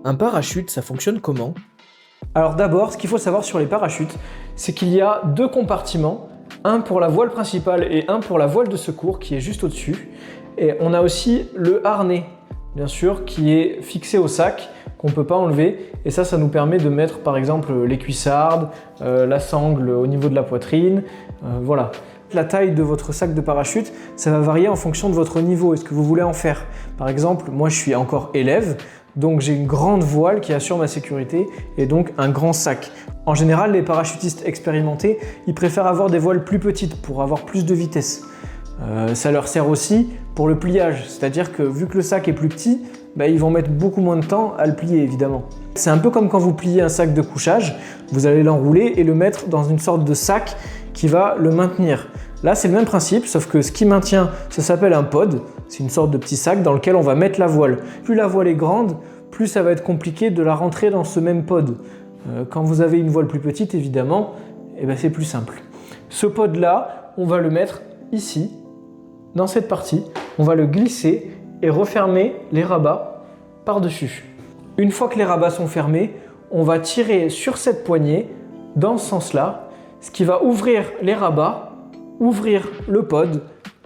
Un parachute, ça fonctionne comment? Alors d'abord, ce qu'il faut savoir sur les parachutes, c'est qu'il y a deux compartiments, un pour la voile principale et un pour la voile de secours qui est juste au-dessus. Et on a aussi le harnais, bien sûr, qui est fixé au sac, qu'on ne peut pas enlever. Et ça nous permet de mettre par exemple les cuissardes, la sangle au niveau de la poitrine, voilà. La taille de votre sac de parachute, ça va varier en fonction de votre niveau et ce que vous voulez en faire. Par exemple, moi je suis encore élève, donc j'ai une grande voile qui assure ma sécurité et donc un grand sac. En général, les parachutistes expérimentés, ils préfèrent avoir des voiles plus petites pour avoir plus de vitesse. Ça leur sert aussi pour le pliage, c'est-à-dire que vu que le sac est plus petit, ils vont mettre beaucoup moins de temps à le plier évidemment. C'est un peu comme quand vous pliez un sac de couchage, vous allez l'enrouler et le mettre dans une sorte de sac qui va le maintenir. Là, c'est le même principe, sauf que ce qui maintient, ça s'appelle un pod. C'est une sorte de petit sac dans lequel on va mettre la voile. Plus la voile est grande, plus ça va être compliqué de la rentrer dans ce même pod. Quand vous avez une voile plus petite, évidemment, c'est plus simple. Ce pod-là, on va le mettre ici, dans cette partie. On va le glisser et refermer les rabats par-dessus. Une fois que les rabats sont fermés, on va tirer sur cette poignée dans ce sens-là, ce qui va ouvrir les rabats, ouvrir le pod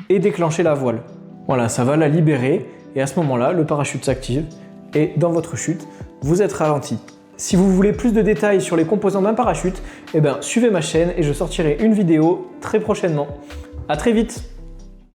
et déclencher la voile. Voilà, ça va la libérer et à ce moment-là, le parachute s'active et dans votre chute, vous êtes ralenti. Si vous voulez plus de détails sur les composants d'un parachute, suivez ma chaîne et je sortirai une vidéo très prochainement. À très vite!